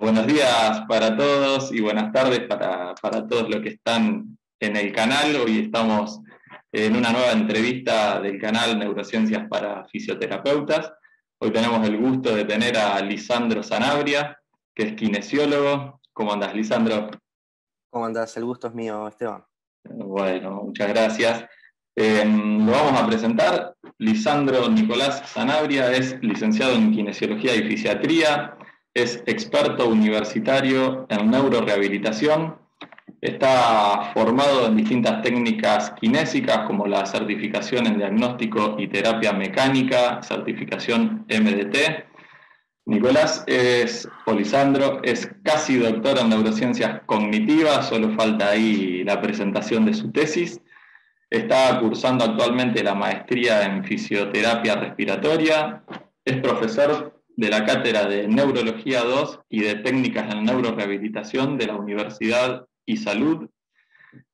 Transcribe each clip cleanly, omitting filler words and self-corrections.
Buenos días para todos y buenas tardes para todos los que están en el canal. Hoy estamos en una nueva entrevista del canal Neurociencias para Fisioterapeutas. Hoy tenemos el gusto de tener a Lisandro Sanabria, que es kinesiólogo. ¿Cómo andás, Lisandro? ¿Cómo andás? El gusto es mío, Esteban. Bueno, muchas gracias. Lo vamos a presentar. Lisandro Nicolás Sanabria es licenciado en Kinesiología y Fisiatría, es experto universitario en neurorehabilitación, está formado en distintas técnicas kinésicas como la certificación en diagnóstico y terapia mecánica, certificación MDT. Nicolás Lisandro es casi doctor en neurociencias cognitivas, solo falta ahí la presentación de su tesis. Está cursando actualmente la maestría en fisioterapia respiratoria, es profesor de la cátedra de Neurología 2 y de técnicas en neurorehabilitación de la Universidad y Salud,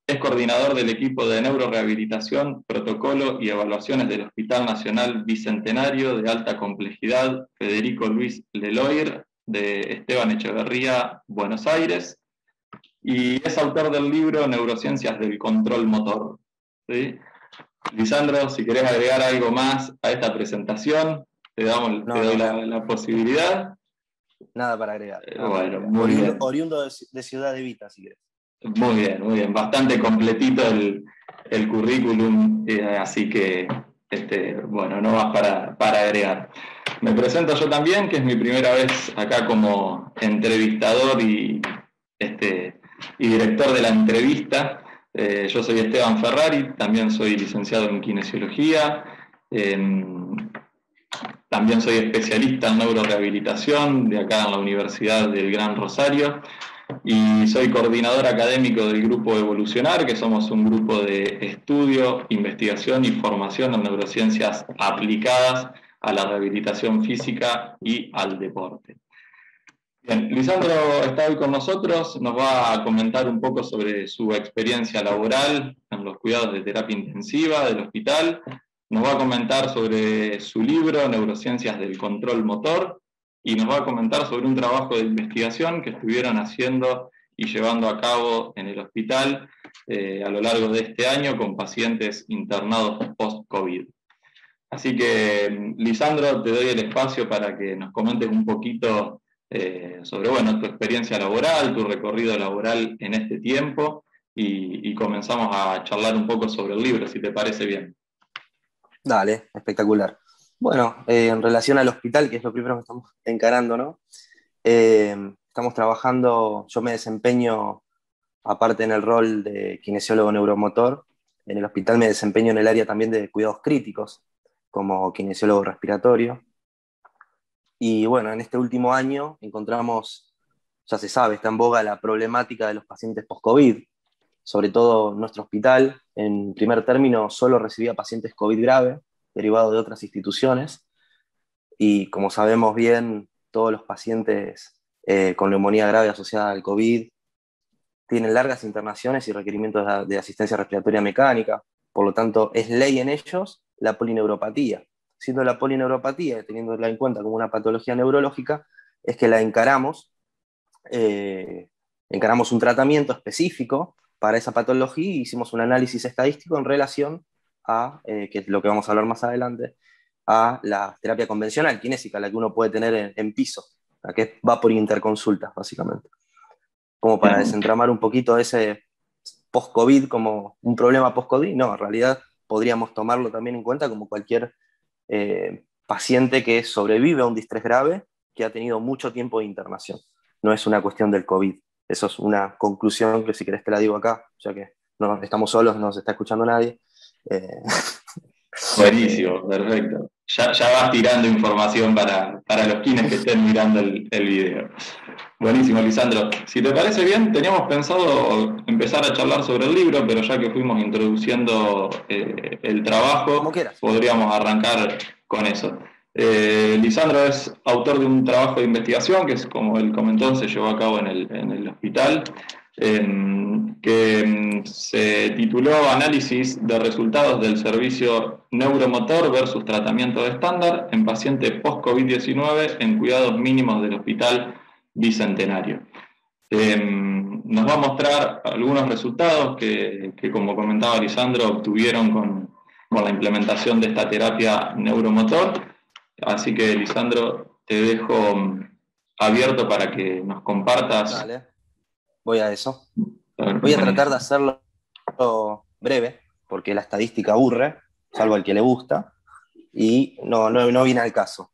es coordinador del equipo de neurorehabilitación, protocolo y evaluaciones del Hospital Nacional Bicentenario de Alta Complejidad Federico Luis Leloir de Esteban Echeverría, Buenos Aires, y es autor del libro Neurociencias del Control Motor. ¿Sí? Lisandro, si querés agregar algo más a esta presentación, te doy la posibilidad. Nada para agregar. Bueno, muy bien. Oriundo de Ciudad Evita, si querés. Muy bien, muy bien. Bastante completito el currículum, así que, bueno, no más para agregar. Me presento yo también, que es mi primera vez acá como entrevistador y director de la entrevista. Yo soy Esteban Ferrari, también soy licenciado en Kinesiología, también soy especialista en neurorehabilitación de acá en la Universidad del Gran Rosario y soy coordinador académico del Grupo Evolucionar, que somos un grupo de estudio, investigación y formación en neurociencias aplicadas a la rehabilitación física y al deporte. Bien, Lisandro está hoy con nosotros, nos va a comentar un poco sobre su experiencia laboral en los cuidados de terapia intensiva del hospital, nos va a comentar sobre su libro Neurociencias del Control Motor y nos va a comentar sobre un trabajo de investigación que estuvieron haciendo y llevando a cabo en el hospital a lo largo de este año con pacientes internados post-COVID. Así que, Lisandro, te doy el espacio para que nos comentes un poquito sobre tu experiencia laboral, tu recorrido laboral en este tiempo y comenzamos a charlar un poco sobre el libro, si te parece bien. Dale, espectacular. Bueno, en relación al hospital, que es lo primero que estamos encarando, ¿no? Estamos trabajando, yo me desempeño, aparte en el rol de kinesiólogo neuromotor, en el hospital me desempeño en el área también de cuidados críticos, como kinesiólogo respiratorio. Y bueno, en este último año encontramos, ya se sabe, está en boga la problemática de los pacientes post-COVID. Sobre todo nuestro hospital, en primer término, solo recibía pacientes COVID grave, derivados de otras instituciones. Y como sabemos bien, todos los pacientes con neumonía grave asociada al COVID tienen largas internaciones y requerimientos de asistencia respiratoria mecánica. Por lo tanto, es ley en ellos la polineuropatía. Siendo la polineuropatía, teniéndola en cuenta como una patología neurológica, es que la encaramos un tratamiento específico para esa patología y hicimos un análisis estadístico en relación a, que es lo que vamos a hablar más adelante, a la terapia convencional, kinésica, la que uno puede tener en piso, la que va por interconsultas, básicamente. Como para desentramar un poquito ese post-COVID como un problema post-COVID, no, en realidad podríamos tomarlo también en cuenta como cualquier paciente que sobrevive a un distrés grave que ha tenido mucho tiempo de internación. No es una cuestión del COVID. Eso es una conclusión que si querés te la digo acá, ya que no estamos solos, no nos está escuchando nadie. Buenísimo, perfecto. Ya vas tirando información para los quienes que estén mirando el video. Buenísimo, Lisandro. Si te parece bien, teníamos pensado empezar a charlar sobre el libro, pero ya que fuimos introduciendo el trabajo, podríamos arrancar con eso. Lisandro es autor de un trabajo de investigación que, como él comentó, se llevó a cabo en el hospital, que se tituló Análisis de resultados del servicio neuromotor versus tratamiento de estándar en pacientes post-COVID-19 en cuidados mínimos del Hospital bicentenario. Nos va a mostrar algunos resultados que como comentaba Lisandro, obtuvieron con la implementación de esta terapia neuromotor. Así que, Lisandro, te dejo abierto para que nos compartas. Dale, voy a eso. Voy a tratar de hacerlo breve, porque la estadística aburre, salvo al que le gusta, y no viene al caso.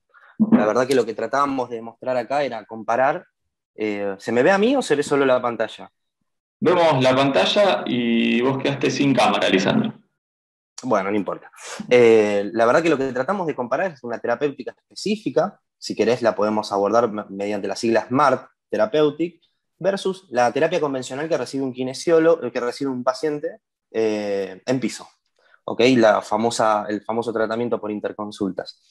La verdad que lo que tratábamos de mostrar acá era comparar. ¿Se me ve a mí o se ve solo la pantalla? Vemos la pantalla y vos quedaste sin cámara, Lisandro. Bueno, no importa. La verdad que lo que tratamos de comparar es una terapéutica específica, si querés la podemos abordar mediante la sigla SMART Therapeutic, versus la terapia convencional que recibe un kinesiólogo, que recibe un paciente en piso. ¿Okay? El famoso tratamiento por interconsultas.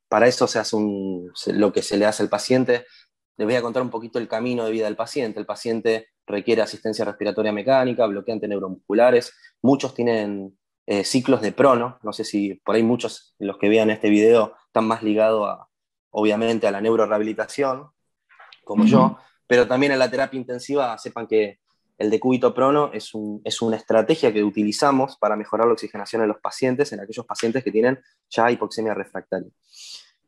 Para eso se hace lo que se le hace al paciente. Les voy a contar un poquito el camino de vida del paciente. El paciente requiere asistencia respiratoria mecánica, bloqueantes neuromusculares. Muchos tienen ciclos de prono. No sé si por ahí muchos de los que vean este video están más ligados, obviamente, a la neurorehabilitación, como yo, pero también a la terapia intensiva. Sepan que el decúbito prono es una estrategia que utilizamos para mejorar la oxigenación en los pacientes, en aquellos pacientes que tienen ya hipoxemia refractaria.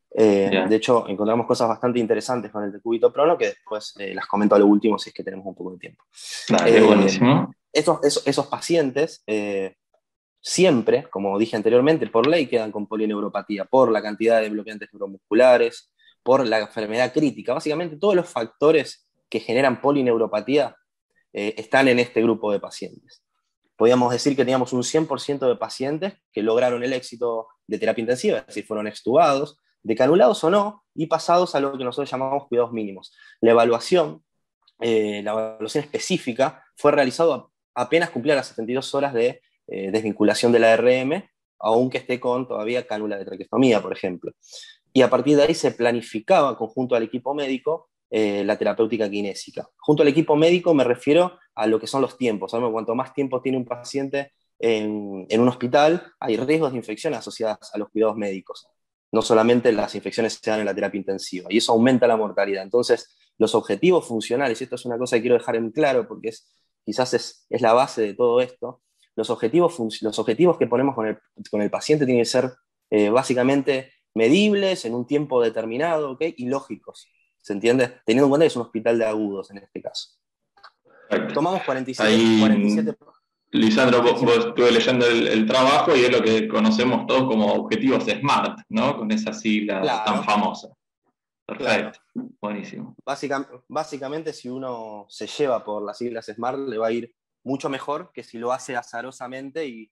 De hecho, encontramos cosas bastante interesantes con el decúbito prono que después las comento a lo último si es que tenemos un poco de tiempo. Dale, buenísimo. Esos pacientes siempre, como dije anteriormente, por ley quedan con polineuropatía, por la cantidad de bloqueantes neuromusculares, por la enfermedad crítica. Básicamente todos los factores que generan polineuropatía están en este grupo de pacientes. Podríamos decir que teníamos un 100% de pacientes que lograron el éxito de terapia intensiva, es decir, fueron extubados, decanulados o no, y pasados a lo que nosotros llamamos cuidados mínimos. La evaluación específica fue realizada apenas cumplía las 72 horas de desvinculación de la ARM, aunque esté con todavía cánula de traqueostomía, por ejemplo. Y a partir de ahí se planificaba junto al equipo médico la terapéutica kinésica. Junto al equipo médico me refiero a lo que son los tiempos. ¿Sabes? Cuanto más tiempo tiene un paciente en un hospital, hay riesgos de infección asociados a los cuidados médicos. No solamente las infecciones se dan en la terapia intensiva, y eso aumenta la mortalidad. Entonces, los objetivos funcionales, y esto es una cosa que quiero dejar en claro porque quizás es la base de todo esto, los objetivos que ponemos con el paciente tienen que ser básicamente medibles en un tiempo determinado, ¿okay? Y lógicos. ¿Se entiende? Teniendo en cuenta que es un hospital de agudos en este caso. Perfecto. Tomamos 47. Lisandro, vos estuve leyendo el trabajo y es lo que conocemos todos como objetivos SMART, ¿no? Con esa sigla tan famosa. Perfecto, claro. Buenísimo. Básicamente, si uno se lleva por las siglas SMART, le va a ir mucho mejor que si lo hace azarosamente y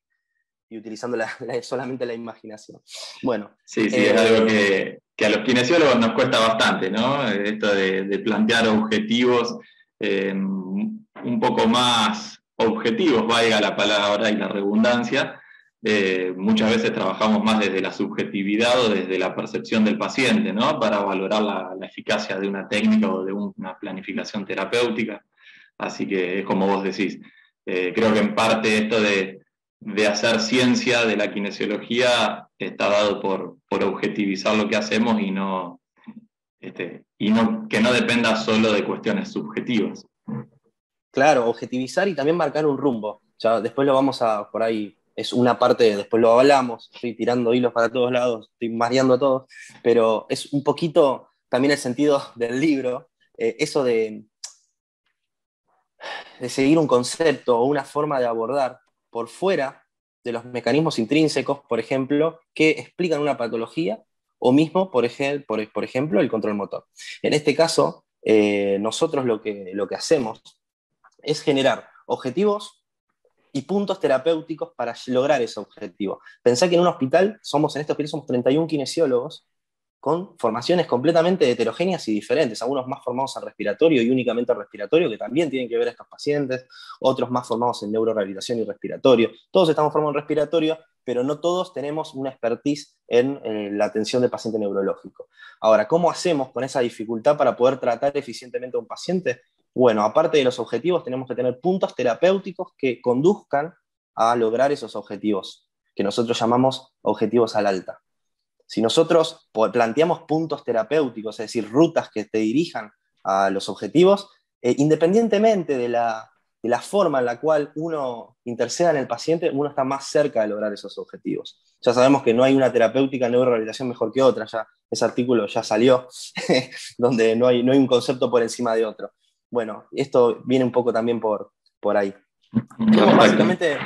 utilizando solamente la imaginación. Bueno. Sí, es algo que a los kinesiólogos nos cuesta bastante, ¿no? Esto de plantear objetivos un poco más objetivos, valga la palabra y la redundancia. Muchas veces trabajamos más desde la subjetividad o desde la percepción del paciente, ¿no? Para valorar la eficacia de una técnica o de una planificación terapéutica. Así que es como vos decís. Creo que en parte esto de hacer ciencia de la kinesiología está dado por objetivizar lo que hacemos y que no dependa solo de cuestiones subjetivas. Claro, objetivizar y también marcar un rumbo. Ya después lo vamos a, por ahí, es una parte, después lo hablamos, estoy tirando hilos para todos lados, estoy mareando a todos, pero es un poquito también el sentido del libro, eso de seguir un concepto o una forma de abordar por fuera de los mecanismos intrínsecos, por ejemplo, que explican una patología, o mismo, por ejemplo, el control motor. En este caso, nosotros lo que hacemos es generar objetivos y puntos terapéuticos para lograr ese objetivo. Pensá que en este hospital somos 31 kinesiólogos con formaciones completamente heterogéneas y diferentes, algunos más formados en respiratorio y únicamente en respiratorio, que también tienen que ver a estos pacientes, otros más formados en neurorehabilitación y respiratorio. Todos estamos formados en respiratorio, pero no todos tenemos una expertise en la atención del paciente neurológico. Ahora, ¿cómo hacemos con esa dificultad para poder tratar eficientemente a un paciente? Bueno, aparte de los objetivos, tenemos que tener puntos terapéuticos que conduzcan a lograr esos objetivos, que nosotros llamamos objetivos al alta. Si nosotros planteamos puntos terapéuticos, es decir, rutas que te dirijan a los objetivos, independientemente de la forma en la cual uno interceda en el paciente, uno está más cerca de lograr esos objetivos. Ya sabemos que no hay una terapéutica en neurorehabilitación mejor que otra, ya ese artículo ya salió, donde no hay un concepto por encima de otro. Bueno, esto viene un poco también por ahí. Tenemos básicamente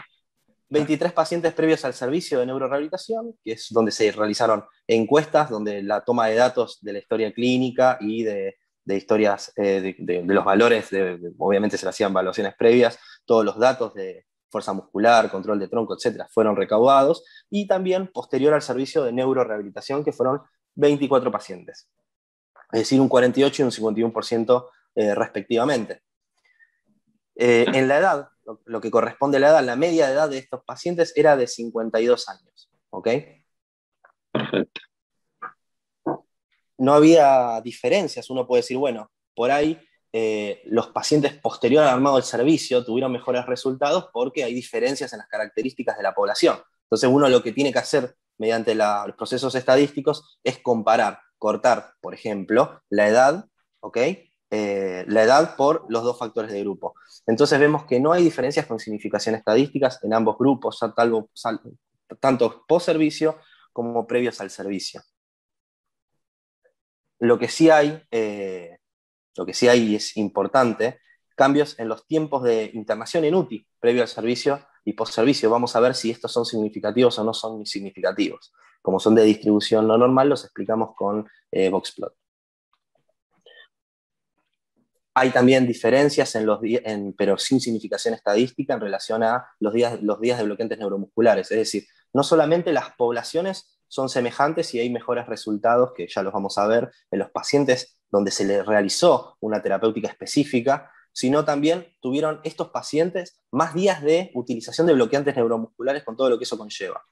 23 pacientes previos al servicio de neurorehabilitación, que es donde se realizaron encuestas, donde la toma de datos de la historia clínica y de historias de los valores, obviamente se le hacían evaluaciones previas, todos los datos de fuerza muscular, control de tronco, etcétera, fueron recaudados, y también posterior al servicio de neurorehabilitación, que fueron 24 pacientes, es decir, un 48 y un 51% respectivamente. En la edad, lo que corresponde a la edad, la media de edad de estos pacientes era de 52 años, ¿ok? Perfecto. No había diferencias, uno puede decir, bueno, por ahí los pacientes posterior al armado del servicio tuvieron mejores resultados porque hay diferencias en las características de la población. Entonces uno lo que tiene que hacer mediante los procesos estadísticos es comparar, cortar, por ejemplo, la edad, ¿ok? La edad por los dos factores de grupo. Entonces vemos que no hay diferencias con significación estadísticas en ambos grupos, tanto post servicio como previos al servicio. Lo que sí hay y es importante, cambios en los tiempos de internación en UTI, previo al servicio y post servicio. Vamos a ver si estos son significativos o no son significativos. Como son de distribución no normal, los explicamos con Boxplot. Hay también diferencias pero sin significación estadística en relación a los días de bloqueantes neuromusculares. Es decir, no solamente las poblaciones son semejantes y hay mejores resultados, que ya los vamos a ver, en los pacientes donde se les realizó una terapéutica específica, sino también tuvieron estos pacientes más días de utilización de bloqueantes neuromusculares con todo lo que eso conlleva.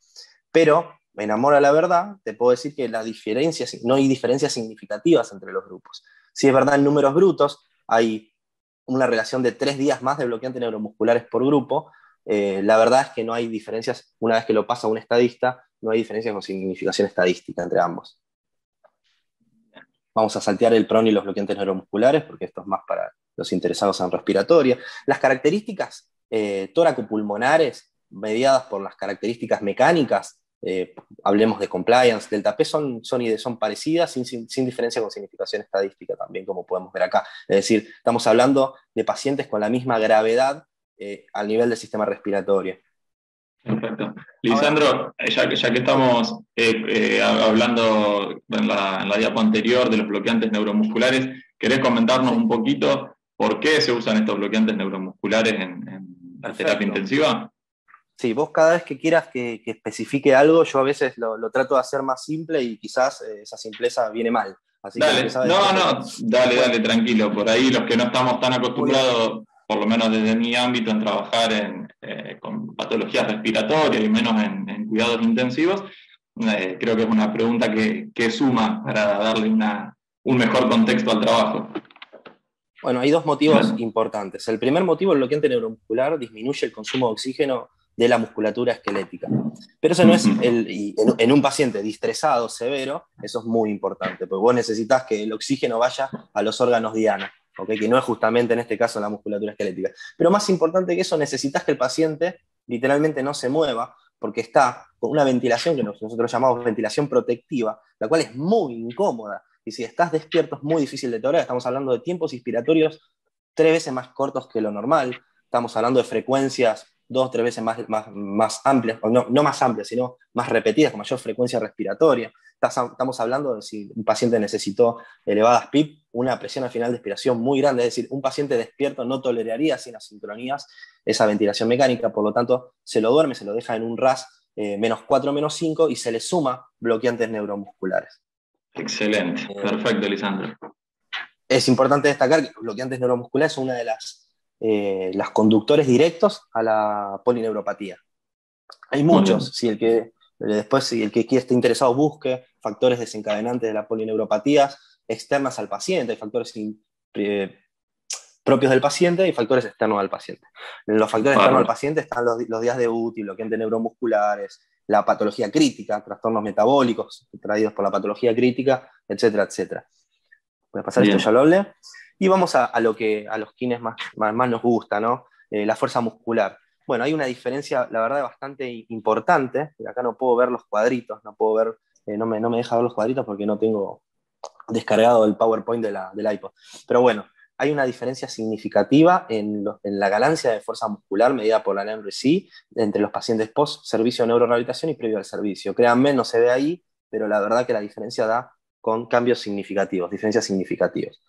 Pero, en amor a la verdad, te puedo decir que no hay diferencias significativas entre los grupos. Si es verdad, en números brutos hay una relación de 3 días más de bloqueantes neuromusculares por grupo. La verdad es que no hay diferencias, una vez que lo pasa un estadista, no hay diferencias con significación estadística entre ambos. Vamos a saltear el PRON y los bloqueantes neuromusculares, porque esto es más para los interesados en respiratoria. Las características tóraco-pulmonares, mediadas por las características mecánicas, hablemos de compliance, delta P, son parecidas, sin diferencia con significación estadística también, como podemos ver acá. Es decir, estamos hablando de pacientes con la misma gravedad al nivel del sistema respiratorio. Perfecto. Lisandro, ya que estamos hablando en la diapo anterior de los bloqueantes neuromusculares, ¿querés comentarnos un poquito por qué se usan estos bloqueantes neuromusculares en la terapia intensiva? Sí, vos cada vez que quieras que especifique algo, yo a veces lo trato de hacer más simple y quizás esa simpleza viene mal. Así dale, dale, tranquilo. Por ahí los que no estamos tan acostumbrados, por lo menos desde mi ámbito, en trabajar con patologías respiratorias y menos en cuidados intensivos, creo que es una pregunta que suma para darle un mejor contexto al trabajo. Bueno, hay dos motivos importantes. El primer motivo, el bloqueante neuromuscular disminuye el consumo de oxígeno de la musculatura esquelética. Pero eso no es, en un paciente distresado severo, eso es muy importante, porque vos necesitas que el oxígeno vaya a los órganos diana, ¿okay? Que no es justamente en este caso la musculatura esquelética. Pero más importante que eso, necesitas que el paciente literalmente no se mueva, porque está con una ventilación que nosotros llamamos ventilación protectiva, la cual es muy incómoda. Y si estás despierto es muy difícil de tolerar. Estamos hablando de tiempos inspiratorios 3 veces más cortos que lo normal. Estamos hablando de frecuencias 2 o 3 veces más amplias, o no más amplias, sino más repetidas, con mayor frecuencia respiratoria. Estamos hablando de si un paciente necesitó elevadas PIP, una presión al final de expiración muy grande. Es decir, un paciente despierto no toleraría sin asincronías esa ventilación mecánica. Por lo tanto, se lo duerme, se lo deja en un RAS -4, -5 y se le suma bloqueantes neuromusculares. Excelente, perfecto, Lisandro. Es importante destacar que los bloqueantes neuromusculares son una de las conductores directos a la polineuropatía. Hay muchos, si el que esté interesado busque factores desencadenantes de la polineuropatías externas al paciente, hay factores propios del paciente y factores externos al paciente. En los factores externos al paciente están los días de UTI, bloqueantes neuromusculares, la patología crítica, trastornos metabólicos traídos por la patología crítica, etcétera, etcétera. Voy a pasar esto, ya lo hablé. Y vamos a los kines más nos gusta, ¿no? La fuerza muscular. Bueno, hay una diferencia, la verdad, bastante importante. Acá no puedo ver los cuadritos, no puedo ver, no me deja ver los cuadritos porque no tengo descargado el PowerPoint del iPod. Pero bueno, hay una diferencia significativa en la ganancia de fuerza muscular medida por la NMRC entre los pacientes post-servicio de neurorehabilitación y previo al servicio. Créanme, no se ve ahí, pero la verdad que la diferencia da con cambios significativos, diferencias significativas.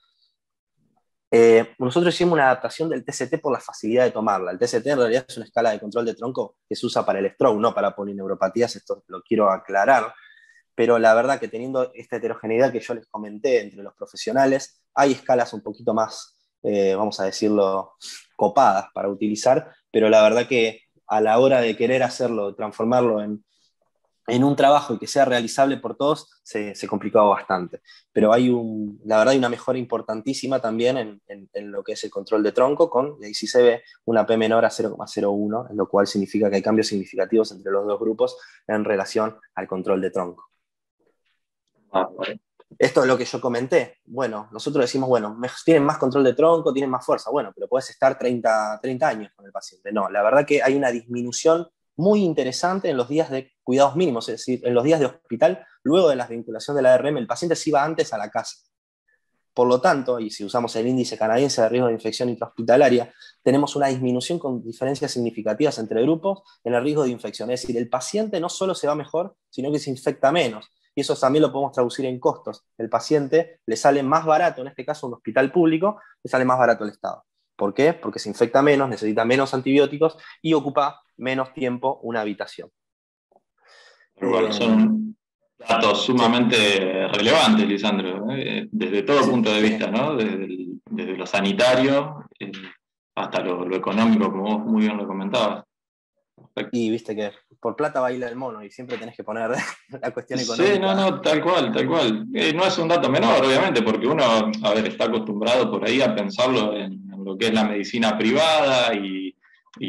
Nosotros hicimos una adaptación del TCT por la facilidad de tomarla. El TCT en realidad es una escala de control de tronco que se usa para el stroke, no para polineuropatías, esto lo quiero aclarar, pero la verdad que teniendo esta heterogeneidad que yo les comenté entre los profesionales, hay escalas un poquito más, vamos a decirlo, copadas para utilizar, pero la verdad que a la hora de querer hacerlo, transformarlo en un trabajo y que sea realizable por todos, se complicaba bastante. Pero la verdad hay una mejora importantísima también en lo que es el control de tronco, y ahí sí se ve una P menor a 0,01, lo cual significa que hay cambios significativos entre los dos grupos en relación al control de tronco. Esto es lo que yo comenté. Bueno, nosotros decimos, bueno, tienen más control de tronco, tienen más fuerza. Bueno, pero puedes estar 30 años con el paciente. No, la verdad que hay una disminución muy interesante en los días de cuidados mínimos, es decir, en los días de hospital, luego de la vinculación de la ARM, el paciente se iba antes a la casa. Por lo tanto, y si usamos el índice canadiense de riesgo de infección intrahospitalaria, tenemos una disminución con diferencias significativas entre grupos en el riesgo de infección. Es decir, el paciente no solo se va mejor, sino que se infecta menos. Y eso también lo podemos traducir en costos. El paciente le sale más barato, en este caso un hospital público, le sale más barato al Estado. ¿Por qué? Porque se infecta menos, necesita menos antibióticos y ocupa menos tiempo una habitación. Bueno, son datos sumamente relevantes, Lisandro, desde todo punto de vista, ¿no? Desde lo sanitario hasta lo económico, como vos muy bien lo comentabas. Perfecto. Y viste que por plata baila el mono y siempre tenés que poner la cuestión económica. Sí, no, tal cual. No es un dato menor, obviamente, porque uno, está acostumbrado por ahí a pensarlo en lo que es la medicina privada y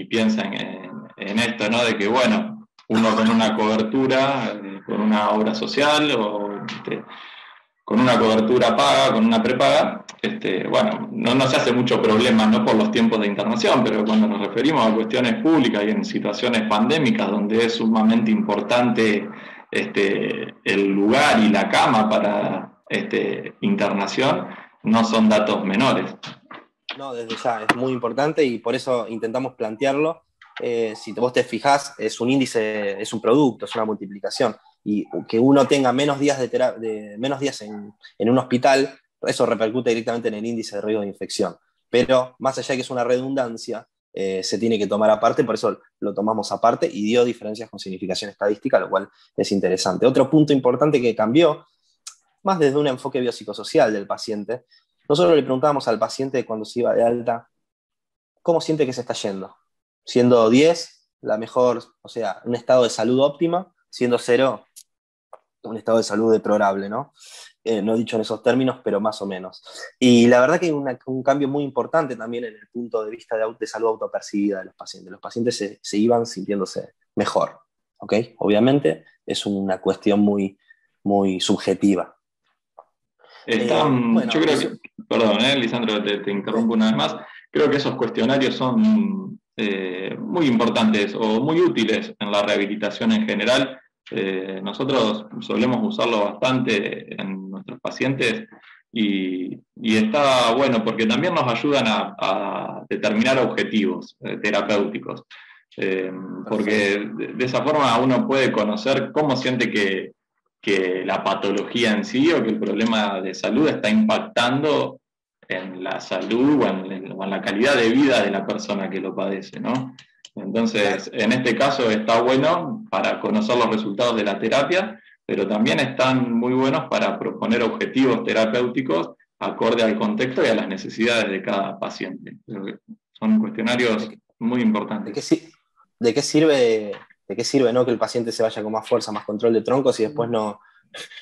piensa en esto, ¿no? De que, bueno, uno con una cobertura, con una obra social o con una cobertura paga, con una prepaga, bueno, no se hace mucho problema, no por los tiempos de internación, pero cuando nos referimos a cuestiones públicas y en situaciones pandémicas donde es sumamente importante el lugar y la cama para internación, no son datos menores. No, desde ya es muy importante y por eso intentamos plantearlo. Si vos te fijás, es un índice, es un producto, es una multiplicación. Y que uno tenga menos días, menos días en un hospital, eso repercute directamente en el índice de riesgo de infección. Pero más allá de que es una redundancia, se tiene que tomar aparte, por eso lo tomamos aparte y dio diferencias con significación estadística, lo cual es interesante. Otro punto importante que cambió, más desde un enfoque biopsicosocial del paciente, nosotros le preguntábamos al paciente cuando se iba de alta, ¿cómo siente que se está yendo? Siendo 10, la mejor, o sea, un estado de salud óptima, siendo 0, un estado de salud deplorable, ¿no? No dicho en esos términos, pero más o menos. Y la verdad que hay un cambio muy importante también en el punto de vista de salud autopercibida de los pacientes. Los pacientes se iban sintiéndose mejor, ¿ok? Obviamente es una cuestión muy, muy subjetiva. Bueno, yo creo que, perdón, Lisandro, te interrumpo una vez más, creo que esos cuestionarios son muy importantes o muy útiles en la rehabilitación en general. Nosotros solemos usarlo bastante en nuestros pacientes y está bueno porque también nos ayudan a determinar objetivos terapéuticos, porque de esa forma uno puede conocer cómo siente que la patología en sí o que el problema de salud está impactando en la salud o en la calidad de vida de la persona que lo padece, ¿no? Entonces, en este caso está bueno para conocer los resultados de la terapia, pero también están muy buenos para proponer objetivos terapéuticos acorde al contexto y a las necesidades de cada paciente. Son cuestionarios muy importantes. ¿De qué sirve no que el paciente se vaya con más fuerza, más control de tronco si después no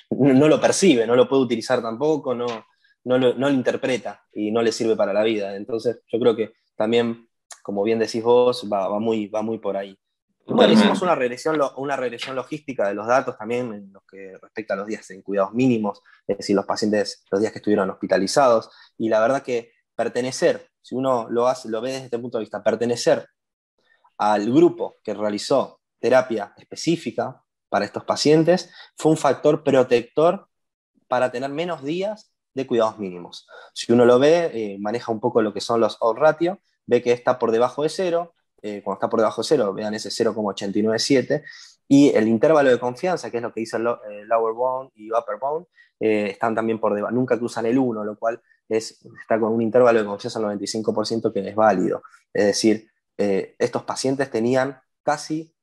lo percibe, no lo puede utilizar tampoco, no lo interpreta y no le sirve para la vida? Entonces yo creo que también, como bien decís vos, va muy por ahí. Bueno, hicimos Totalmente. una regresión logística de los datos también en lo que respecta a los días en cuidados mínimos, es decir, los pacientes, los días que estuvieron hospitalizados. Y la verdad que pertenecer, si uno lo ve desde este punto de vista, pertenecer al grupo que realizó terapia específica para estos pacientes fue un factor protector para tener menos días de cuidados mínimos. Si uno lo ve, maneja un poco lo que son los odds ratio, ve que está por debajo de cero, cuando está por debajo de cero, vean ese 0,897, y el intervalo de confianza, que es lo que dice el lower bound y upper bound, están también por debajo, nunca cruzan el 1, lo cual está con un intervalo de confianza del 95% que es válido. Es decir, estos pacientes tenían casi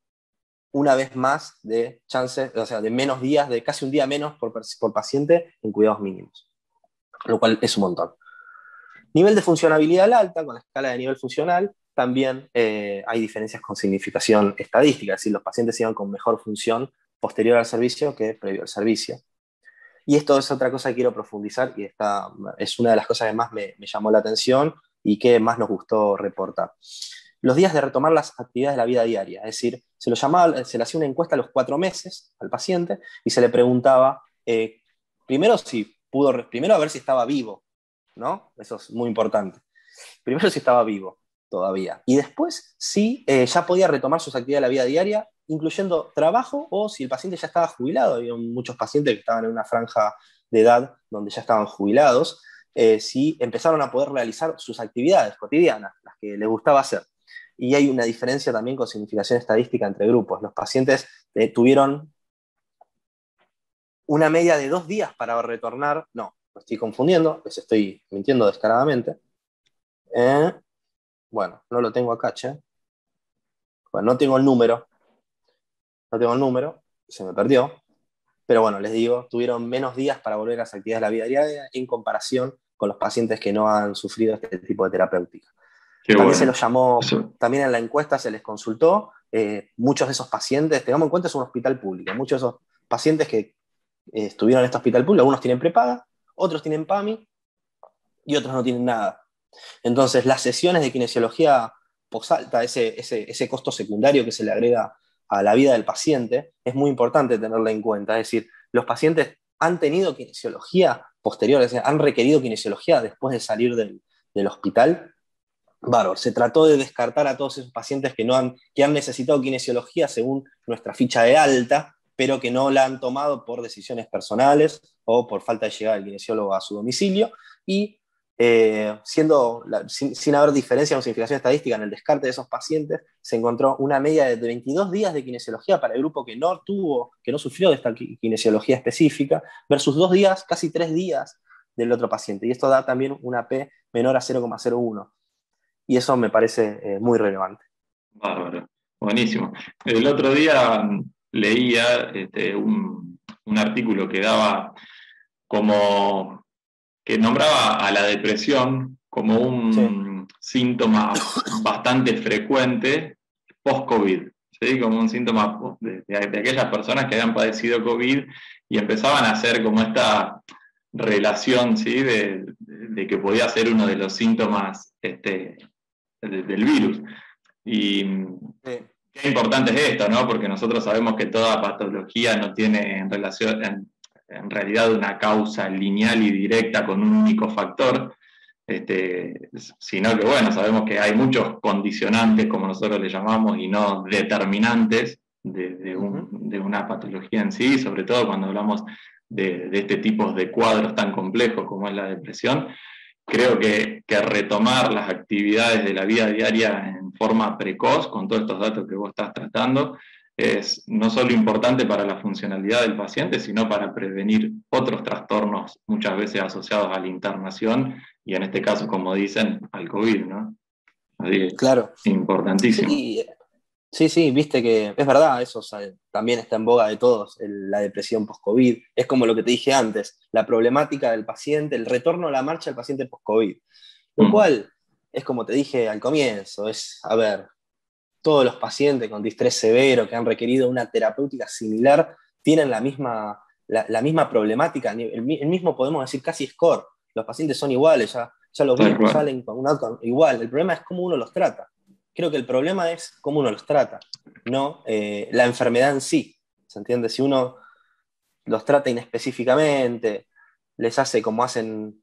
una vez más de chances, o sea, de menos días, de casi un día menos por paciente en cuidados mínimos, lo cual es un montón. Nivel de funcionabilidad alta, con la escala de nivel funcional, también hay diferencias con significación estadística, es decir, los pacientes iban con mejor función posterior al servicio que previo al servicio. Y esto es otra cosa que quiero profundizar y es una de las cosas que más me llamó la atención y que más nos gustó reportar. Los días de retomar las actividades de la vida diaria, es decir, se le hacía una encuesta a los 4 meses al paciente y se le preguntaba, primero, primero a ver si estaba vivo, ¿no? Eso es muy importante. Primero si estaba vivo todavía. Y después si ya podía retomar sus actividades de la vida diaria, incluyendo trabajo o si el paciente ya estaba jubilado. Había muchos pacientes que estaban en una franja de edad donde ya estaban jubilados, si empezaron a poder realizar sus actividades cotidianas, las que les gustaba hacer. Y hay una diferencia también con significación estadística entre grupos. Los pacientes tuvieron una media de 2 días para retornar. No, me estoy confundiendo, les estoy mintiendo descaradamente. Bueno, no lo tengo acá, che. Bueno, no tengo el número, se me perdió. Pero bueno, les digo, tuvieron menos días para volver a las actividades de la vida diaria en comparación con los pacientes que no han sufrido este tipo de terapéutica. Qué También se bueno. los llamó, Eso, también en la encuesta se les consultó, muchos de esos pacientes, tengamos en cuenta, es un hospital público, muchos de esos pacientes que estuvieron en este hospital público, algunos tienen prepaga, otros tienen PAMI y otros no tienen nada. Entonces, las sesiones de kinesiología posalta, ese costo secundario que se le agrega a la vida del paciente, es muy importante tenerlo en cuenta. Es decir, los pacientes han tenido kinesiología posterior, es decir, han requerido kinesiología después de salir del hospital. Bárbaro, se trató de descartar a todos esos pacientes que han necesitado kinesiología según nuestra ficha de alta, pero que no la han tomado por decisiones personales o por falta de llegar al kinesiólogo a su domicilio, y sin haber diferencia o significación estadística en el descarte de esos pacientes, se encontró una media de 22 días de kinesiología para el grupo que no sufrió de esta kinesiología específica, versus 2 días, casi 3 días del otro paciente. Y esto da también una P menor a 0,01. Y eso me parece muy relevante. bárbaro. Buenísimo. El otro día leía un artículo que daba como que nombraba a la depresión como Sí, un síntoma bastante frecuente post-COVID, ¿sí? Como un síntoma de aquellas personas que habían padecido COVID y empezaban a hacer como esta relación, ¿sí? De que podía ser uno de los síntomas del virus. Y sí, qué importante es esto, ¿no? Porque nosotros sabemos que toda patología no tiene en realidad una causa lineal y directa con un único factor, sino que, bueno, sabemos que hay muchos condicionantes, como nosotros le llamamos, y no determinantes de una patología en sí, sobre todo cuando hablamos de este tipo de cuadros tan complejos como es la depresión. Creo que retomar las actividades de la vida diaria en forma precoz, con todos estos datos que vos estás tratando, es no solo importante para la funcionalidad del paciente, sino para prevenir otros trastornos muchas veces asociados a la internación y en este caso, como dicen, al COVID, ¿no? Así claro. que importantísimo. Sí, sí, sí, viste que es verdad, eso, o sea, también está en boga de todos, la depresión post-COVID. Es como lo que te dije antes, la problemática del paciente, el retorno a la marcha del paciente post-COVID. Lo Mm, cual es como te dije al comienzo, a ver, todos los pacientes con distrés severo que han requerido una terapéutica similar tienen la misma problemática, el mismo, podemos decir, casi score. Los pacientes son iguales, ya los tal vimos, cual. salen con un outcome igual. El problema es cómo uno los trata. Creo que el problema es cómo uno los trata, no la enfermedad en sí. ¿Se entiende? Si uno los trata inespecíficamente, les hace como hacen,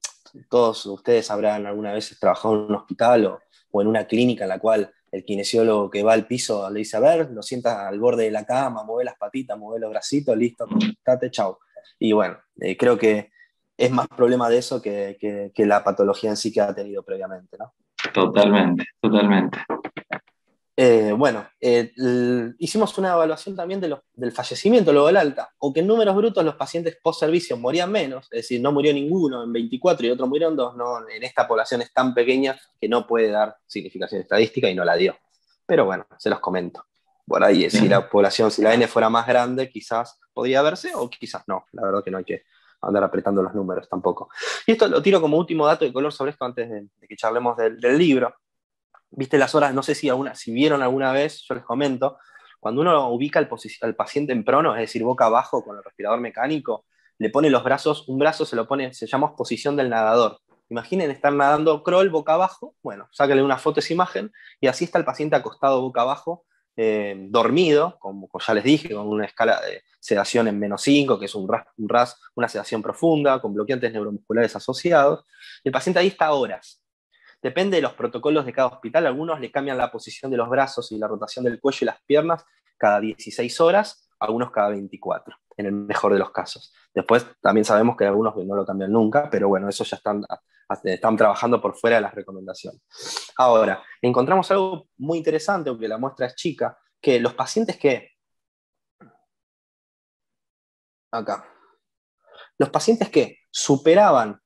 todos ustedes habrán alguna vez trabajado en un hospital o en una clínica en la cual el kinesiólogo que va al piso le dice, a ver, lo sientas al borde de la cama, mueve las patitas, mueve los bracitos, listo, conectate, chau. Y bueno, creo que es más problema de eso que la patología en sí que ha tenido previamente, ¿no? Totalmente, totalmente. Bueno, hicimos una evaluación también del fallecimiento luego del alta, aunque en números brutos los pacientes post-servicio morían menos, es decir, no murió ninguno en 24 y otros murieron 2, no, en esta población es tan pequeña que no puede dar significación estadística y no la dio. Pero bueno, se los comento. Por ahí, si la población, si la N fuera más grande, quizás podría verse o quizás no. La verdad que no hay que andar apretando los números tampoco. Y esto lo tiro como último dato de color sobre esto antes de que charlemos del libro. Viste las horas, no sé si vieron alguna vez, yo les comento, cuando uno ubica al paciente en prono, es decir, boca abajo con el respirador mecánico, le pone los brazos, un brazo se llama posición del nadador. Imaginen estar nadando crawl boca abajo, bueno, sáquenle una foto esa imagen, y así está el paciente acostado boca abajo, dormido, como ya les dije, con una escala de sedación en -5, que es un RAS, una sedación profunda, con bloqueantes neuromusculares asociados. El paciente ahí está horas. Depende de los protocolos de cada hospital, algunos le cambian la posición de los brazos y la rotación del cuello y las piernas cada 16 horas, algunos cada 24, en el mejor de los casos. Después también sabemos que hay algunos que no lo cambian nunca, pero bueno, eso ya están trabajando por fuera de las recomendaciones. Ahora, encontramos algo muy interesante, aunque la muestra es chica, que los pacientes los pacientes que superaban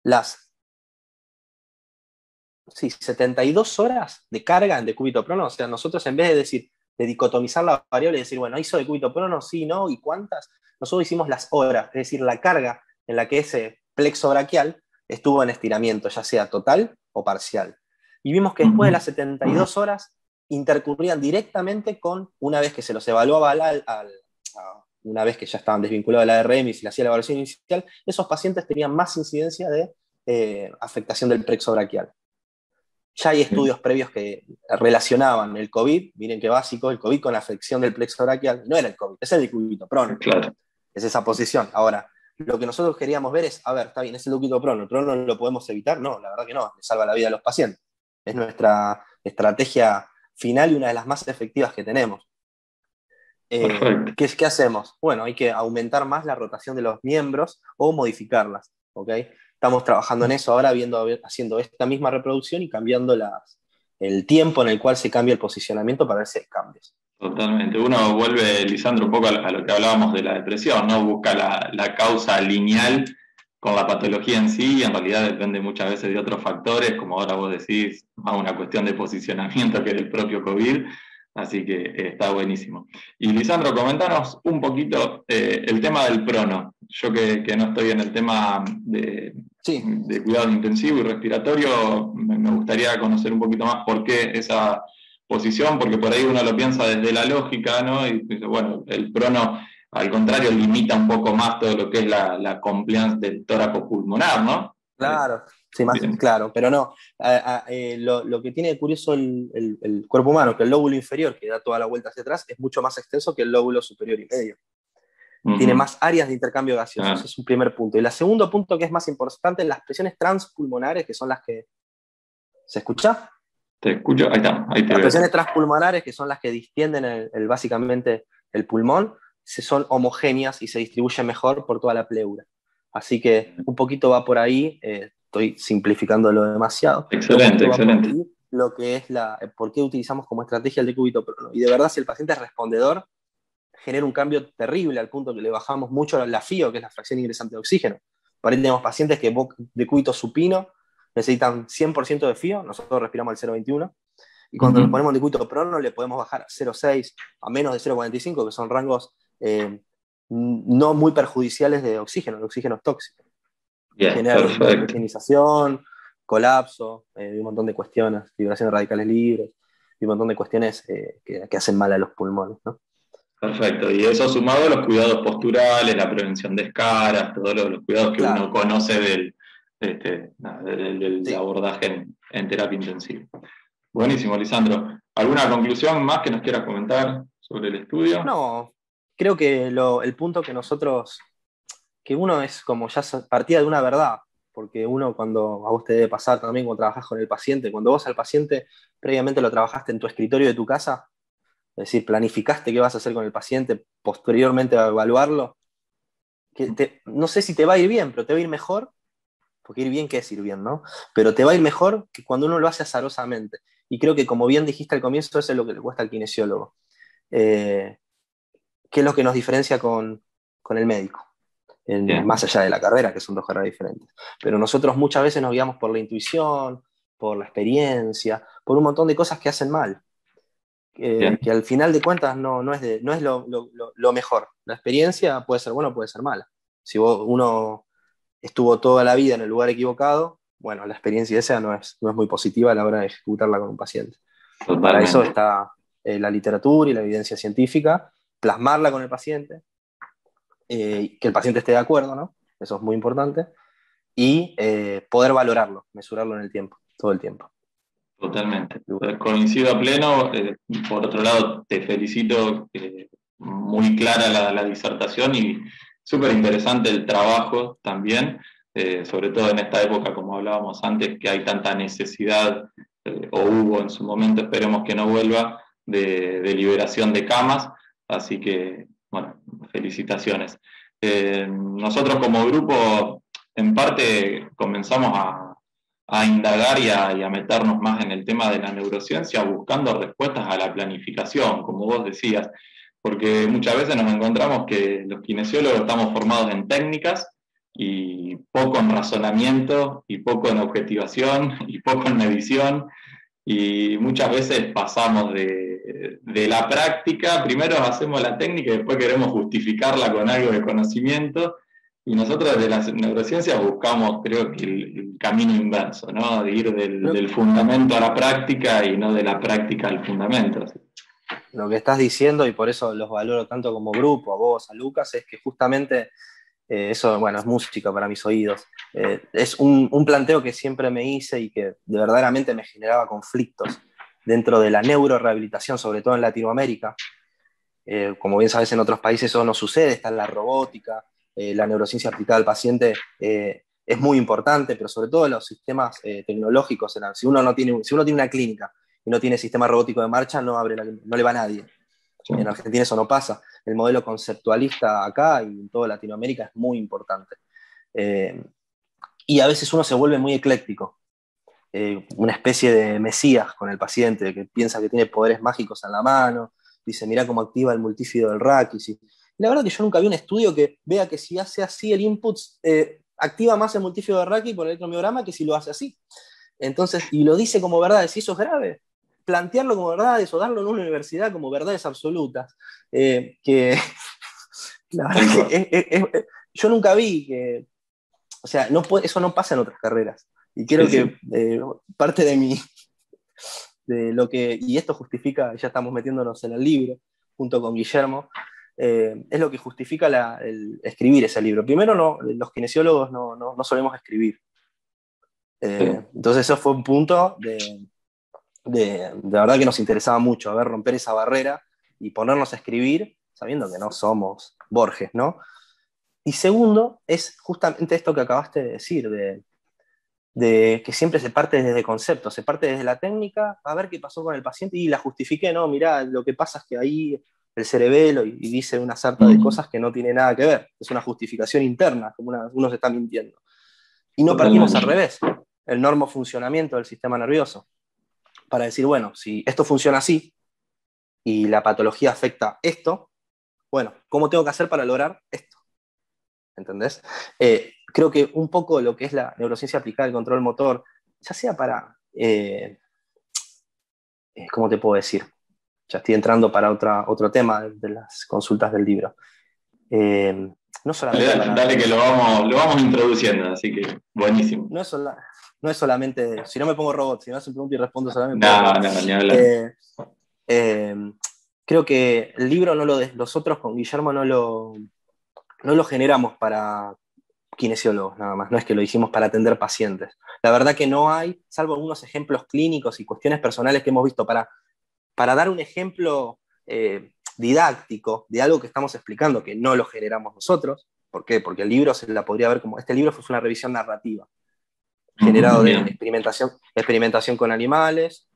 las 72 horas de carga en decúbito prono, o sea, nosotros en vez de dicotomizar la variable y decir, bueno, ¿hizo decúbito prono? Sí, no, ¿y cuántas? Nosotros hicimos las horas, es decir, la carga en la que ese plexo braquial estuvo en estiramiento, ya sea total o parcial. Y vimos que después de las 72 horas intercurrían directamente con, una vez que se los evaluaba una vez que ya estaban desvinculados de la ARM y se le hacía la evaluación inicial, esos pacientes tenían más incidencia de afectación del plexo braquial. Ya hay estudios previos que relacionaban el COVID, miren qué básico, el COVID con la afección del plexo braquial. No era el COVID, es el decúbito prono. Claro. Es esa posición. Ahora, lo que nosotros queríamos ver es, a ver, está bien, es el decúbito prono, ¿el prono lo podemos evitar? No, la verdad que no, le salva la vida a los pacientes. Es nuestra estrategia final y una de las más efectivas que tenemos. ¿Qué hacemos? Bueno, hay que aumentar más la rotación de los miembros o modificarlas, ¿ok? Estamos trabajando en eso ahora, haciendo esta misma reproducción y cambiando el tiempo en el cual se cambia el posicionamiento para ver si hay cambios. Totalmente. Uno vuelve, Lisandro, un poco a lo que hablábamos de la depresión, ¿no? Busca la causa lineal con la patología en sí, y en realidad depende muchas veces de otros factores, como ahora vos decís, más una cuestión de posicionamiento que del propio COVID. Así que está buenísimo. Y Lisandro, comentanos un poquito el tema del prono. Yo que no estoy en el tema de cuidado intensivo y respiratorio, me gustaría conocer un poquito más por qué esa posición, porque por ahí uno lo piensa desde la lógica, ¿no? Y dice, bueno, el prono, al contrario, limita un poco más todo lo que es la compliance del tóraco pulmonar, ¿no? Claro. Sí, más claro, pero no. Lo que tiene de curioso el cuerpo humano, que el lóbulo inferior, que da toda la vuelta hacia atrás, es mucho más extenso que el lóbulo superior y medio. Tiene más áreas de intercambio gaseoso, ese es un primer punto. Y el segundo punto, que es más importante, las presiones transpulmonares, que son las que... ¿Se escucha? Te escucho, ahí está. Ahí te las veo. presiones transpulmonares, que son las que distienden básicamente el pulmón, son homogéneas y se distribuyen mejor por toda la pleura. Así que un poquito va por ahí, estoy simplificándolo demasiado. Excelente, excelente. Por ahí, lo que es por qué utilizamos como estrategia el decúbito prono. Y de verdad, si el paciente es respondedor, genera un cambio terrible al punto que le bajamos mucho la FIO, que es la fracción ingresante de oxígeno. Por ahí tenemos pacientes que decúbito supino necesitan 100% de FIO, nosotros respiramos al 0,21, y cuando nos ponemos decúbito prono le podemos bajar a 0,6, a menos de 0,45, que son rangos no muy perjudiciales de oxígeno tóxico. Genera higienización, colapso, un montón de cuestiones, liberación de radicales libres, y un montón de cuestiones que hacen mal a los pulmones, ¿no? Perfecto, y eso sumado a los cuidados posturales, la prevención de escaras, todos los cuidados que uno conoce del Sí. abordaje en terapia intensiva. Buenísimo, Lisandro. ¿Alguna conclusión más que nos quieras comentar sobre el estudio? No, creo que el punto que uno es como ya partía de una verdad, porque uno cuando a vos te debe pasar también cuando trabajás con el paciente, cuando vos al paciente previamente lo trabajaste en tu escritorio de tu casa, es decir, planificaste qué vas a hacer con el paciente, posteriormente a evaluarlo, no sé si te va a ir bien, pero te va a ir mejor, porque ir bien, ¿qué es ir bien, no? Pero te va a ir mejor que cuando uno lo hace azarosamente. Y creo que, como bien dijiste al comienzo, eso es lo que le cuesta al kinesiólogo. Eh, ¿Qué es lo que nos diferencia con el médico? Bien, Más allá de la carrera, que son dos carreras diferentes. Pero nosotros muchas veces nos guiamos por la intuición, por la experiencia, por un montón de cosas que hacen mal, bien, que al final de cuentas no es lo mejor. La experiencia puede ser buena o puede ser mala. Si uno estuvo toda la vida en el lugar equivocado, bueno, la experiencia esa no es muy positiva a la hora de ejecutarla con un paciente. Para eso totalmente. está la literatura y la evidencia científica, plasmarla con el paciente, que el paciente esté de acuerdo, ¿no? Eso es muy importante, y poder valorarlo, mesurarlo en el tiempo, todo el tiempo. Totalmente. Coincido a pleno. Por otro lado, te felicito. Muy clara la disertación y súper interesante el trabajo también, sobre todo en esta época, como hablábamos antes, que hay tanta necesidad, o hubo en su momento, esperemos que no vuelva, de liberación de camas. Así que, bueno, felicitaciones. Nosotros como grupo, en parte, comenzamos a indagar y a meternos más en el tema de la neurociencia, buscando respuestas a la planificación, como vos decías, porque muchas veces nos encontramos que los kinesiólogos estamos formados en técnicas y poco en razonamiento, y poco en objetivación, y poco en medición, y muchas veces pasamos de la práctica, primero hacemos la técnica y después queremos justificarla con algo de conocimiento, y nosotros desde las neurociencias buscamos, creo que el camino inverso, ¿no? De ir Lo, del fundamento a la práctica y no de la práctica al fundamento. lo que estás diciendo, y por eso los valoro tanto como grupo, a vos, a Lucas, es que justamente eso, bueno, es música para mis oídos. Es un planteo que siempre me hice y que verdaderamente me generaba conflictos dentro de la neurorehabilitación, sobre todo en Latinoamérica. Como bien sabes, en otros países eso no sucede, está en la robótica, la neurociencia aplicada al paciente es muy importante, pero sobre todo los sistemas tecnológicos. Si uno tiene una clínica y no tiene sistema robótico de marcha, no le va a nadie. Sí. En Argentina eso no pasa. El modelo conceptualista acá y en toda Latinoamérica es muy importante. Eh, y a veces uno se vuelve muy ecléctico, una especie de mesías con el paciente, que piensa que tiene poderes mágicos en la mano, dice, mirá cómo activa el multífido del raquis. Y la verdad que yo nunca vi un estudio que vea que si hace así el input, activa más el multífido del raquis por el electromiograma que si lo hace así. Entonces, y lo dice como verdades, y eso es grave. Plantearlo como verdades o darlo en una universidad como verdades absolutas, que la verdad que yo nunca vi que, o sea, eso no pasa en otras carreras. Y Sí, creo sí. que parte de lo que, y esto justifica, ya estamos metiéndonos en el libro, junto con Guillermo, es lo que justifica el escribir ese libro. Primero, los kinesiólogos no solemos escribir. Sí. Entonces eso fue un punto de verdad que nos interesaba mucho, a ver, romper esa barrera y ponernos a escribir sabiendo que no somos Borges, ¿no? Y segundo, es justamente esto que acabaste de decir, de que siempre se parte desde conceptos, se parte desde la técnica, a ver qué pasó con el paciente y la justifiqué, no, mirá, lo que pasa es que ahí el cerebelo y dice una sarta de Mm, cosas que no tiene nada que ver, es una justificación interna, como uno se está mintiendo. Y no partimos al totalmente. revés, el normo funcionamiento del sistema nervioso, para decir, bueno, si esto funciona así y la patología afecta esto, bueno, ¿cómo tengo que hacer para lograr esto? ¿Entendés? Creo que un poco lo que es la neurociencia aplicada al control motor, ya sea para, ¿cómo te puedo decir? Ya estoy entrando para otro tema de las consultas del libro. No Dale, solamente dale, para dale que revisar, lo vamos introduciendo, así que buenísimo. no es, no es solamente, si no me pongo robot, si no se pregunta y respondo solamente me pongo No, robot. no, ni hablar. Eh, eh, Creo que el libro nosotros con Guillermo no lo generamos para kinesiólogos nada más, no es que lo hicimos para atender pacientes. La verdad que no hay, salvo algunos ejemplos clínicos y cuestiones personales que hemos visto para dar un ejemplo didáctico de algo que estamos explicando, que no lo generamos nosotros. ¿Por qué? Porque el libro se la podría ver como, este libro fue una revisión narrativa, generado de experimentación con animales,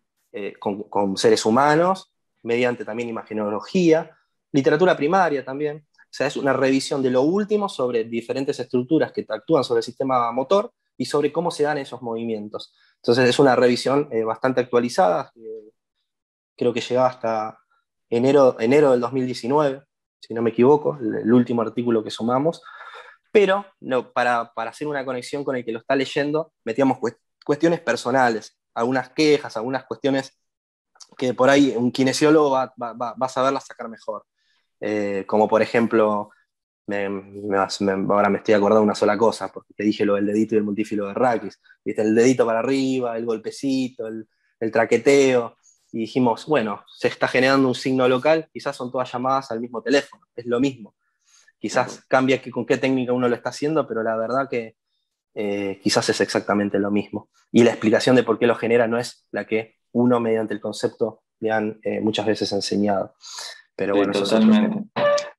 con seres humanos, mediante también imagenología, literatura primaria también. O sea, es una revisión de lo último sobre diferentes estructuras que actúan sobre el sistema motor y sobre cómo se dan esos movimientos. Entonces es una revisión bastante actualizada, creo que llegaba hasta enero del 2019, si no me equivoco, el último artículo que sumamos, pero no, para hacer una conexión con el que lo está leyendo, metíamos cuestiones personales, algunas quejas, algunas cuestiones que por ahí un kinesiólogo va a saberlas sacar mejor. Como por ejemplo, ahora me estoy acordando de una sola cosa, porque te dije lo del dedito y el multífilo de raquis, ¿viste? El dedito para arriba, el golpecito, el traqueteo, y dijimos, bueno, se está generando un signo local, quizás son todas llamadas al mismo teléfono, es lo mismo. Quizás cambia con qué técnica uno lo está haciendo, pero la verdad que quizás es exactamente lo mismo. Y la explicación de por qué lo genera no es la que uno mediante el concepto le han muchas veces enseñado. Pero Sí, bueno, eso totalmente.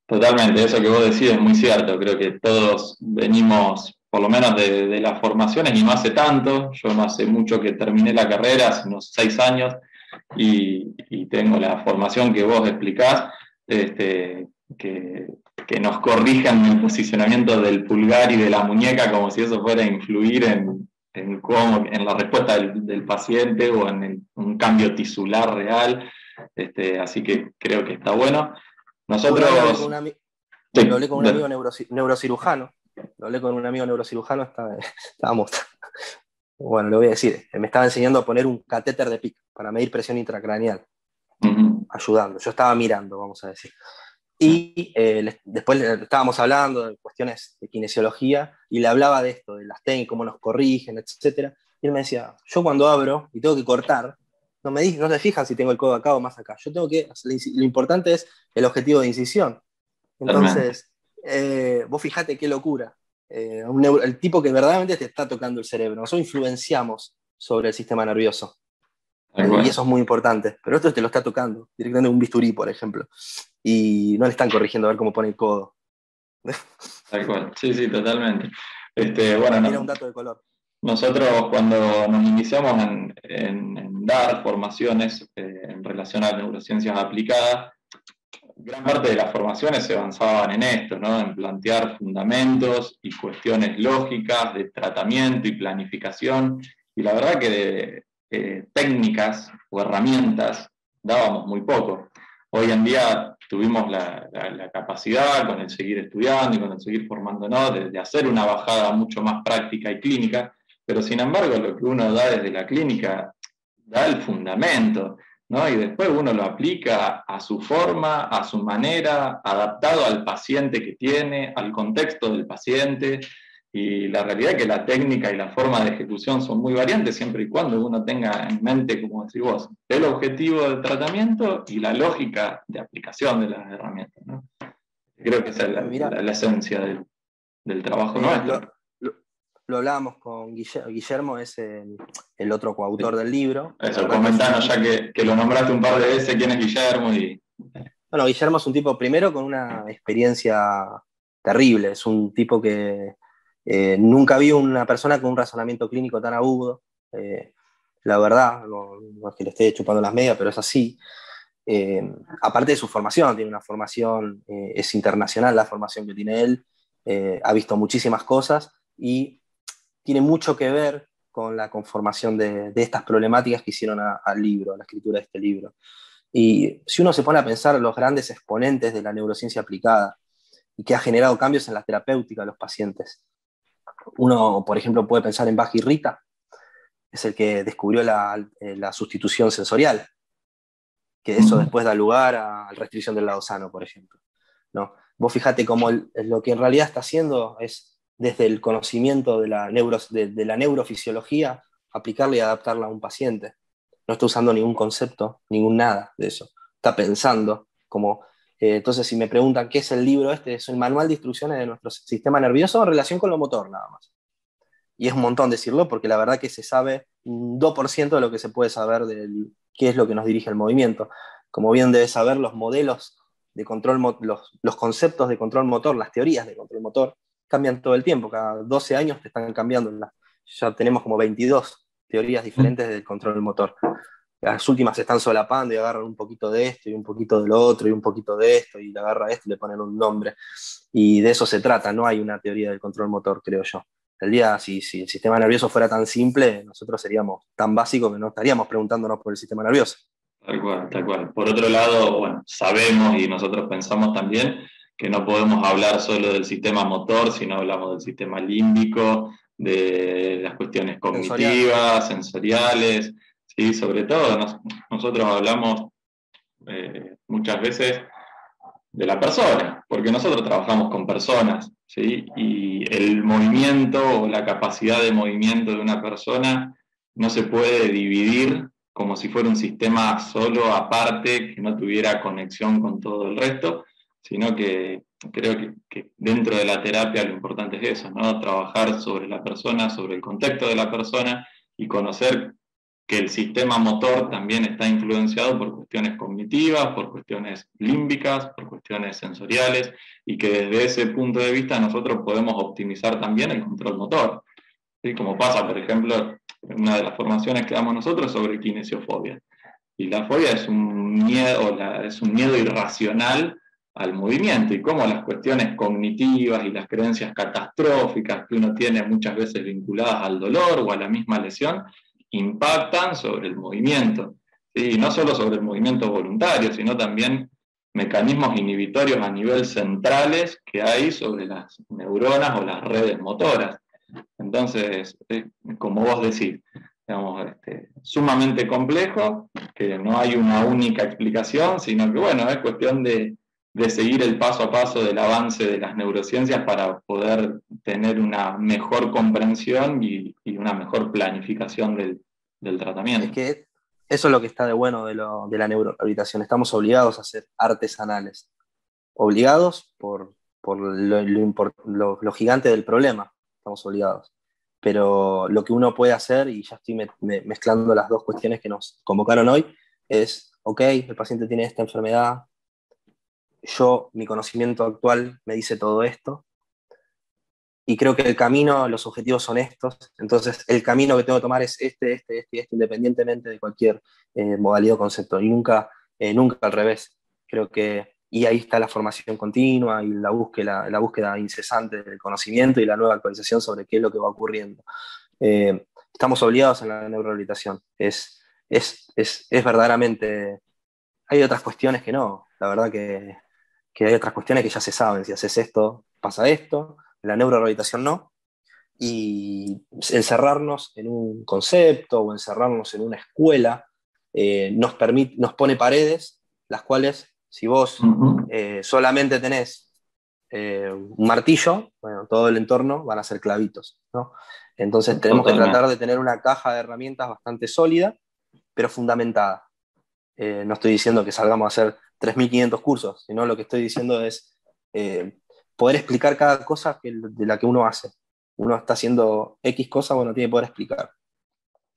Totalmente, eso que vos decís es muy cierto. Creo que todos venimos, por lo menos de las formaciones, y no hace tanto. Yo no hace mucho que terminé la carrera, hace unos 6 años, y tengo la formación que vos explicás, que nos corrijan el posicionamiento del pulgar y de la muñeca como si eso fuera a influir en la respuesta del paciente o en un cambio tisular real. Así que creo que está bueno. Nosotros... Lo hablé con un amigo neurocirujano. Lo hablé con un amigo neurocirujano, estábamos... Bueno, le voy a decir, me estaba enseñando a poner un catéter de PIC para medir presión intracraneal, ayudando. Yo estaba mirando, vamos a decir. Y después estábamos hablando de cuestiones de kinesiología y le hablaba de esto, de las técnicas, cómo nos corrigen, etc. Y él me decía, yo cuando abro y tengo que cortar, no se fijan si tengo el codo acá o más acá. Lo importante es el objetivo de incisión. Entonces, vos fijate qué locura. El tipo que verdaderamente te está tocando el cerebro. Nosotros influenciamos sobre el sistema nervioso. Y eso es muy importante. Pero esto te lo está tocando, directamente un bisturí, por ejemplo. Y no le están corrigiendo a ver cómo pone el codo. Tal cual, sí, totalmente. Era un dato de color. Nosotros cuando nos iniciamos en dar formaciones en relación a neurociencias aplicadas, gran parte de las formaciones se avanzaban en esto, ¿no? En plantear fundamentos y cuestiones lógicas de tratamiento y planificación, y la verdad que de técnicas o herramientas dábamos muy poco. Hoy en día tuvimos la capacidad, con el seguir estudiando y con el seguir formándonos, de hacer una bajada mucho más práctica y clínica, pero sin embargo lo que uno da desde la clínica da el fundamento, ¿no? Y después uno lo aplica a su forma, a su manera, adaptado al paciente que tiene, al contexto del paciente, y la realidad es que la técnica y la forma de ejecución son muy variantes siempre y cuando uno tenga en mente, como decís vos, el objetivo del tratamiento y la lógica de aplicación de las herramientas, ¿no? Creo que esa es la esencia del trabajo nuestro. Lo hablábamos con Guillermo, es el otro coautor del libro. Eso, comentanos, ya que lo nombraste un par de veces, quién es Guillermo. Bueno, Guillermo es un tipo, primero, con una experiencia terrible. Es un tipo que nunca vi una persona con un razonamiento clínico tan agudo. La verdad, no es que le esté chupando las medias, pero es así. Aparte de su formación, tiene una formación, es internacional la formación que tiene él, ha visto muchísimas cosas y tiene mucho que ver con la conformación de estas problemáticas que hicieron al libro, a la escritura de este libro. Y si uno se pone a pensar los grandes exponentes de la neurociencia aplicada y que ha generado cambios en la terapéutica de los pacientes, uno, por ejemplo, puede pensar en Bach y Rita, es el que descubrió la sustitución sensorial, que eso después da lugar a la restricción del lado sano, por ejemplo, ¿no? Vos fijate cómo lo que en realidad está haciendo es, desde el conocimiento de la neurofisiología, aplicarla y adaptarla a un paciente. No está usando ningún concepto, ningún nada de eso. Está pensando como Entonces, si me preguntan qué es el libro este, es el manual de instrucciones de nuestro sistema nervioso en relación con lo motor, nada más. Y es un montón decirlo, porque la verdad que se sabe un 2% de lo que se puede saber de qué es lo que nos dirige el movimiento. Como bien debes saber, los modelos de control, los conceptos de control motor, las teorías de control motor, cambian todo el tiempo. Cada 12 años te están cambiando. Ya tenemos como 22 teorías diferentes del control motor. Las últimas se están solapando y agarran un poquito de esto y un poquito de lo otro y un poquito de esto y le agarra esto y le ponen un nombre. Y de eso se trata, no hay una teoría del control motor, creo yo. El día, si el sistema nervioso fuera tan simple, nosotros seríamos tan básicos que no estaríamos preguntándonos por el sistema nervioso. Tal cual, tal cual. Por otro lado, bueno, sabemos y nosotros pensamos también que no podemos hablar solo del sistema motor, sino hablamos del sistema límbico, de las cuestiones cognitivas, sensoriales, ¿sí? Sobre todo nosotros hablamos muchas veces de la persona, porque nosotros trabajamos con personas, ¿sí? Y el movimiento o la capacidad de movimiento de una persona no se puede dividir como si fuera un sistema solo aparte, que no tuviera conexión con todo el resto, sino que creo que dentro de la terapia lo importante es eso, ¿no? Trabajar sobre la persona, sobre el contexto de la persona y conocer que el sistema motor también está influenciado por cuestiones cognitivas, por cuestiones límbicas, por cuestiones sensoriales, y que desde ese punto de vista nosotros podemos optimizar también el control motor. ¿Sí? Como pasa, por ejemplo, en una de las formaciones que damos nosotros sobre kinesiofobia. Y la fobia es un miedo irracional al movimiento, y cómo las cuestiones cognitivas y las creencias catastróficas que uno tiene muchas veces vinculadas al dolor o a la misma lesión, impactan sobre el movimiento. ¿Sí? Y no solo sobre el movimiento voluntario, sino también mecanismos inhibitorios a nivel centrales que hay sobre las neuronas o las redes motoras. Entonces, como vos decís, digamos, sumamente complejo, que no hay una única explicación, sino que, bueno, es cuestión de seguir el paso a paso del avance de las neurociencias para poder tener una mejor comprensión y una mejor planificación del tratamiento. Es que eso es lo que está de bueno de la neurorehabilitación. Estamos obligados a ser artesanales. Obligados por lo gigante del problema. Estamos obligados. Pero lo que uno puede hacer, y ya estoy mezclando las dos cuestiones que nos convocaron hoy, es, ok, el paciente tiene esta enfermedad, mi conocimiento actual me dice todo esto, y creo que el camino, los objetivos son estos, entonces el camino que tengo que tomar es este, independientemente de cualquier modalidad o concepto, y nunca al revés. Creo que, y ahí está la formación continua y la búsqueda incesante del conocimiento y la nueva actualización sobre qué es lo que va ocurriendo. Estamos obligados en la neurorehabilitación. Es verdaderamente... Hay otras cuestiones que no, la verdad que hay otras cuestiones que ya se saben. Si haces esto, pasa esto. En la neurorehabilitación no. Y encerrarnos en un concepto o encerrarnos en una escuela nos pone paredes, las cuales, si vos solamente tenés un martillo, bueno, todo el entorno van a ser clavitos, ¿no? Entonces tenemos que tratar de tener una caja de herramientas bastante sólida, pero fundamentada. No estoy diciendo que salgamos a hacer 3.500 cursos, sino lo que estoy diciendo es poder explicar cada cosa de la que uno hace. Uno está haciendo X cosa, bueno, tiene que poder explicar.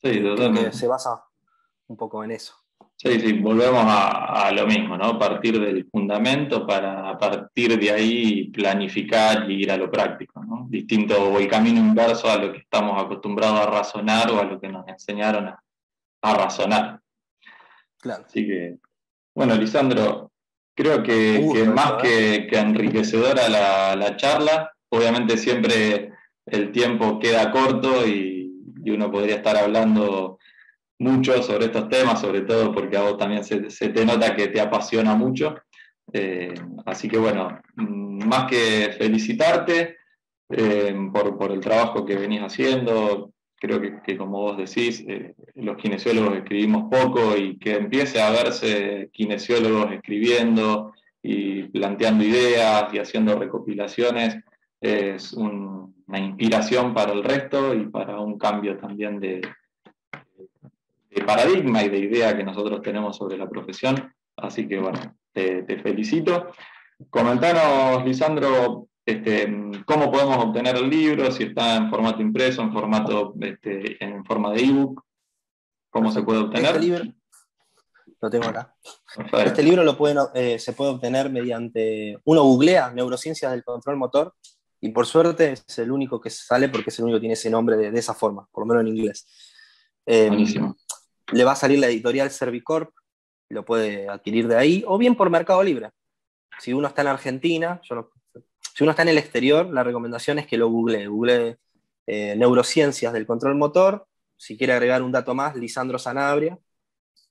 Sí, creo que se basa un poco en eso. Sí, volvemos a lo mismo, ¿no? Partir del fundamento para a partir de ahí planificar y ir a lo práctico, ¿no? Distinto o el camino inverso a lo que estamos acostumbrados a razonar o a lo que nos enseñaron a razonar. Claro. Así que, bueno, Lisandro, creo que más que enriquecedora la charla. Obviamente siempre el tiempo queda corto y uno podría estar hablando mucho sobre estos temas, sobre todo porque a vos también se te nota que te apasiona mucho. Así que bueno, más que felicitarte por el trabajo que venís haciendo. Creo que como vos decís, los kinesiólogos escribimos poco, y que empiece a verse kinesiólogos escribiendo y planteando ideas y haciendo recopilaciones es una inspiración para el resto y para un cambio también de paradigma y de idea que nosotros tenemos sobre la profesión. Así que bueno, te felicito. Comentanos, Lisandro, cómo podemos obtener el libro, si está en formato impreso, en forma de ebook, cómo se puede obtener. Este libro lo tengo acá. Perfecto. Este libro se puede obtener mediante, uno googlea neurociencias del control motor, y por suerte es el único que sale porque es el único que tiene ese nombre de esa forma, por lo menos en inglés. Buenísimo. Le va a salir la editorial Servicorp, lo puede adquirir de ahí, o bien por Mercado Libre. Si uno está en Argentina, si uno está en el exterior, la recomendación es que lo googlee neurociencias del control motor. Si quiere agregar un dato más, Lisandro Sanabria,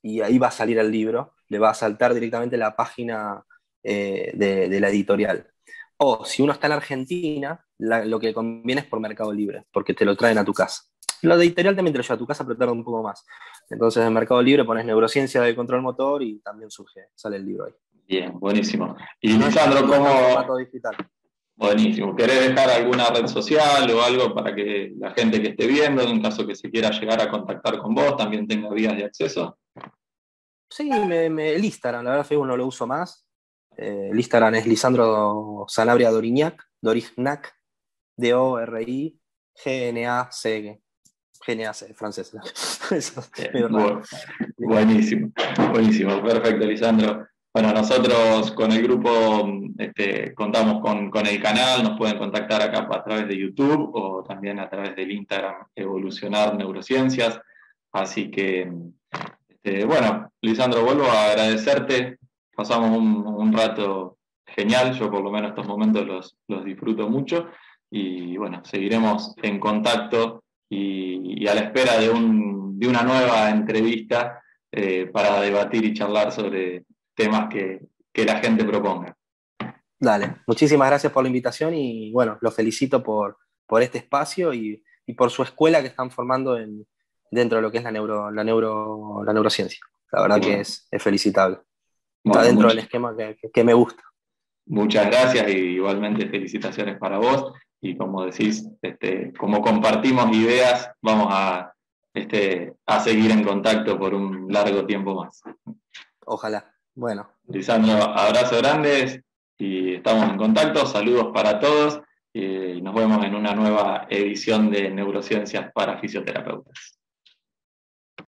y ahí va a salir el libro, le va a saltar directamente la página de la editorial. O si uno está en Argentina, lo que conviene es por Mercado Libre, porque te lo traen a tu casa. Lo de editorial también te lo lleva a tu casa, pero tarda un poco más. Entonces en Mercado Libre pones neurociencia del control motor y también sale el libro ahí. Bien, buenísimo. Y Lisandro, ¿cómo? Digital. Buenísimo. ¿Querés dejar alguna red social o algo para que la gente que esté viendo, en caso que se quiera llegar a contactar con vos, también tenga vías de acceso? Sí, el Instagram, la verdad Facebook no lo uso más. El Instagram es Lisandro Sanabria Dorignac, D-O-R-I-G-N-A-C, G-N-A-C, francés. Buenísimo, buenísimo, perfecto, Lisandro. Bueno, nosotros con el grupo contamos con el canal, nos pueden contactar acá a través de YouTube o también a través del Instagram Evolucionar Neurociencias. Así que, bueno, Lisandro, vuelvo a agradecerte. Pasamos un rato genial, yo por lo menos estos momentos los disfruto mucho. Y bueno, seguiremos en contacto y a la espera de una nueva entrevista para debatir y charlar sobre temas que la gente proponga. Dale, muchísimas gracias por la invitación y bueno, los felicito por este espacio y por su escuela que están formando dentro de lo que es la neurociencia. La verdad que es felicitable. Está dentro del esquema que me gusta. Muchas gracias y igualmente felicitaciones para vos. Y como decís, como compartimos ideas, vamos a seguir en contacto por un largo tiempo más. Ojalá. Bueno. Lisandro, abrazos grandes y estamos en contacto. Saludos para todos y nos vemos en una nueva edición de Neurociencias para Fisioterapeutas.